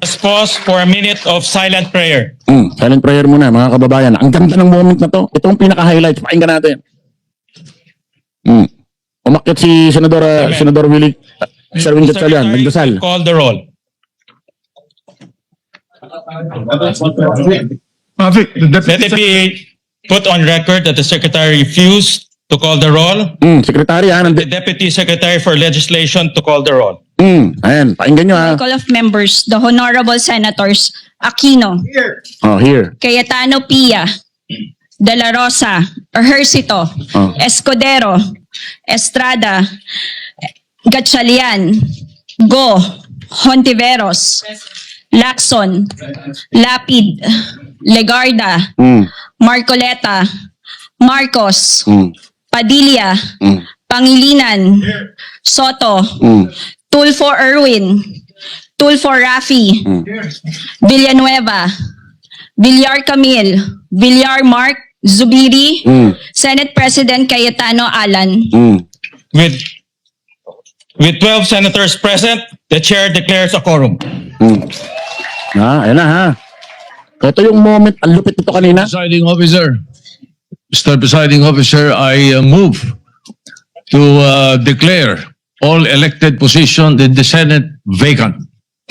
Let's pause for a minute of silent prayer. Silent prayer muna, mga kababayan. Ang ganda ng moment na to. Ito ang pinaka-highlight. Pakinggan natin. Umakyat si Senador Willie Sherwin Gatchalian. Nagdasal. Call the roll. Let it be put on record that the Secretary refused to call the roll. Sekretary, The Deputy Secretary for Legislation to call the roll. Ayan, pakinggan nyo Call of members, the Honorable Senators Aquino, here. Cayetano Pia, De La Rosa, Ejercito, Escudero, Estrada, Gatchalian, Go, Hontiveros, Lacson, Lapid, Legarda, Marcoleta, Marcos, Padilla, Pangilinan, Soto, Tulfo Erwin, Tulfo Rafi, Villanueva, Villar Camille, Villar Mark Zubiri, Senate President Cayetano Alan. With 12 senators present, the chair declares a quorum. Ayan na ha. Ito yung moment, ang lupit ito kanina. Presiding officer, Mr. Presiding Officer, I move to declare all elected positions in the Senate vacant.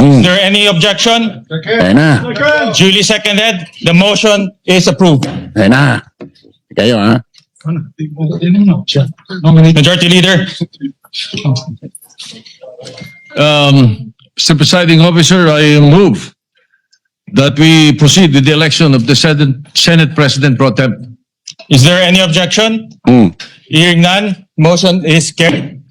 Is there any objection? Ayan na. Duly seconded. The motion is approved. Ayan na. Kayo ha. Majority Leader. Mr. Presiding Officer, I move that we proceed with the election of the Senate President Pro Tem. Is there any objection? Hearing none, motion is carried.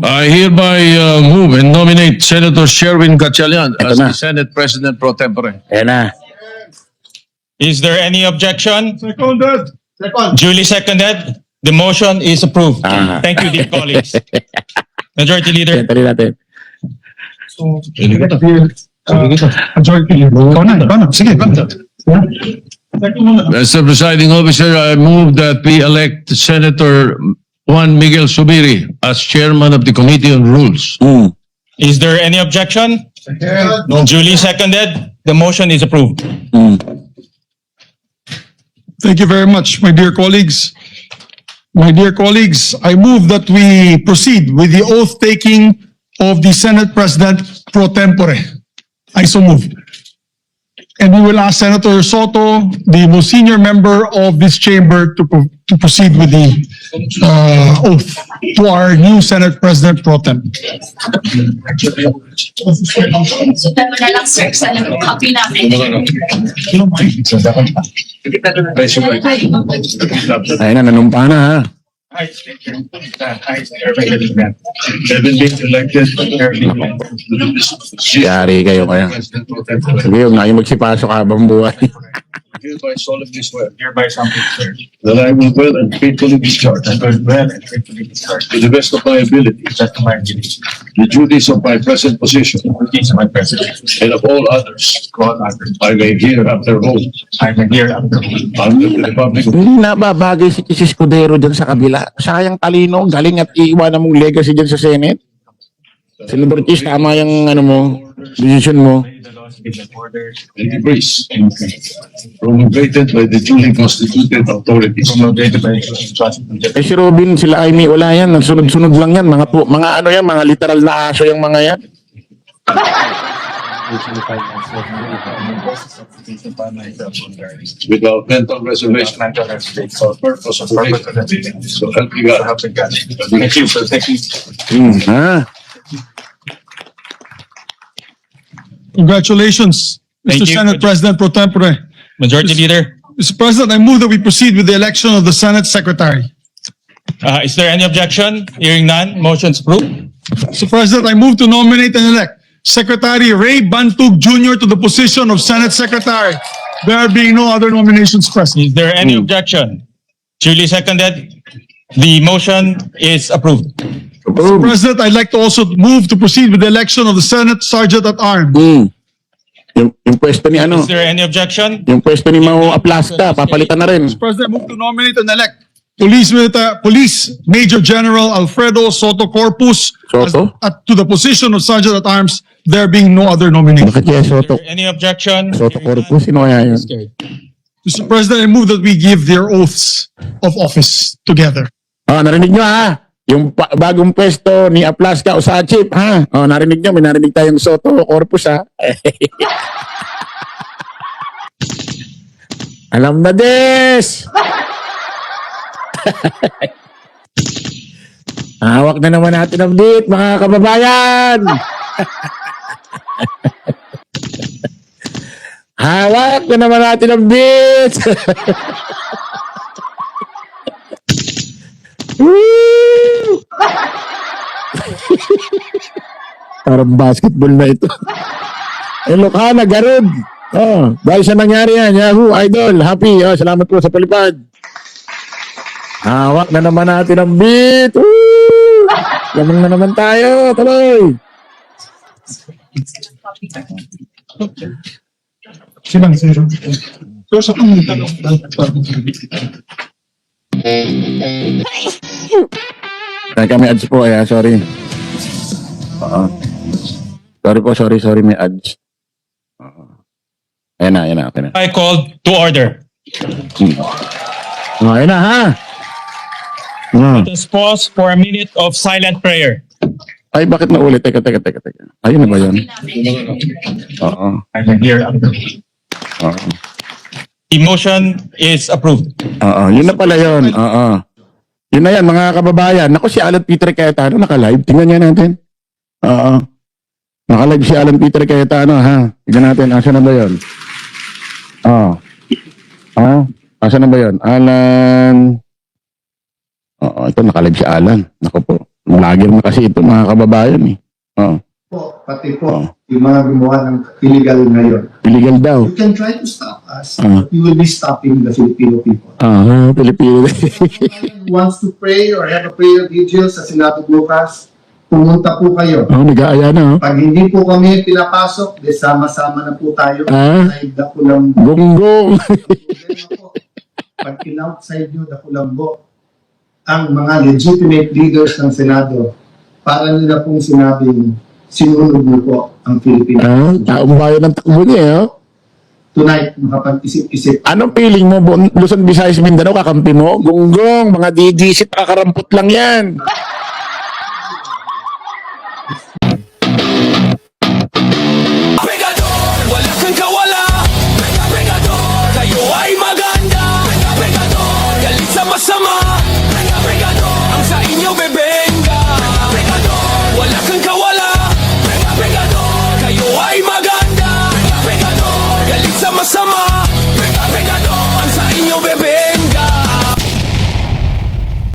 I hereby move and nominate Senator Sherwin Gatchalian Ito as na. the Senate President Pro Tempore. Ayan na. Is there any objection? Duly seconded. The motion is approved. Thank you, dear colleagues. Majority Leader. Ayan, tali natin. Mr. Presiding Officer, I move that we elect Senator Juan Miguel Zubiri as Chairman of the Committee on Rules. Is there any objection? Duly seconded. The motion is approved. Thank you very much, my dear colleagues. My dear colleagues, I move that we proceed with the oath taking of the Senate President pro tempore. I so move. And we will ask Senator Soto, the most senior member of this chamber, to proceed with the oath to our new Senate President pro tem. Ayan na, nanumpa na ha. Yari kayo kaya. Sige, huwag na kayo magsipasok habang buhay. Hereby solemnly swear. That I will well and faithfully discharge. To the best of my ability. The duties of my present position. And of all others. I may hereafter hold. Under the Republic of Hindi na babagay si Escudero dyan sa kabila. Sayang talino, galing at iiwanan mong legacy dyan sa Senate. Senador Chis, tama yung decision mo. and decrees promulgated by the duly constituted authorities. Eh si Robin, sila Amy, wala yan. Sunod-sunod lang yan. Mga ano yan, mga literal na aso yung mga yan. Without mental reservation for purpose of faith. So help me God. Thank you for taking. Congratulations, Thank Mr. you. Senate President pro tempore. Majority Leader. Mr. President, I move that we proceed with the election of the Senate Secretary. Is there any objection? Hearing none, motion is approved. Mr. President, I move to nominate and elect Secretary Ray Bantug Jr. to the position of Senate Secretary. There being no other nominations present. Is there any objection? Duly seconded. The motion is approved. Mr. President, I'd like to also move to proceed with the election of the Senate Sergeant at Arms. Yung pwesto ni ano, Is there any objection? yung pwesto ni Mau Aplasta, papalitan na rin. Mr. President, I move to nominate and elect Police Major General Alfredo Soto Corpus Soto? to the position of Sergeant at Arms, there being no other nomination. Bakit kaya Soto? Any objection? Soto Corpus, sino kaya yun? Mr. President, I move that we give their oaths of office together. Narinig nyo ha? Yung bagong pwesto ni Aplaska o Sachip, ha? Narinig nyo, may narinig tayong Soto Corpus, ha? Alam na, Des! Hawak na naman natin ang beat, mga kababayan! Hawak na naman natin ang beat! Woo! Parang basketball na ito. Ilocana, Garud. Dahil sa nangyari yan, Yahoo, Idol, happy. Salamat po sa palipad. Hawak na naman natin ang beat. Woo! Lamang na naman tayo. Tuloy. Sinang zero. Kami ads po, sorry. Sorry po, sorry, may ads. Ayan na, okay na. I called to order. Ayan na, ha? Let us pause for a minute of silent prayer. Ay, bakit naulit? Teka. Ayun na ba yun? Oo. The motion is approved. Yun na pala yun. Yun na yan, mga kababayan. Naku, si Alan Peter Cayetano, naka-live. Tingnan niya natin. Naka-live si Alan Peter Cayetano, ha? Tingnan natin, asa na ba yun? Asa na ba yun? Alan... ito naka-live si Alan. Naku po. Vlogger na kasi ito, mga kababayan, eh. Po, pati po, yung mga gumawa ng illegal ngayon. Illegal daw. You can try to stop us, but you will be stopping the Filipino people. Pilipino. Who wants to pray or have a prayer vigil sa Senado bukas, pumunta po kayo. Nag-aaya na, Pag hindi po kami pinapasok, di sama-sama na po tayo. Outside the Kulambo. Gonggong. Problema po, pag in-outside nyo the Kulambo, ang mga legitimate leaders ng Senado, para nila pong sinabing sinunod niyo po ang Pilipinas. Taong bayan ng takbo niya, Tonight, makapag-isip-isip. Anong feeling mo, Luzon, Visayas, Mindanao, kakampi mo? Gonggong, mga DDC, kakarampot lang yan.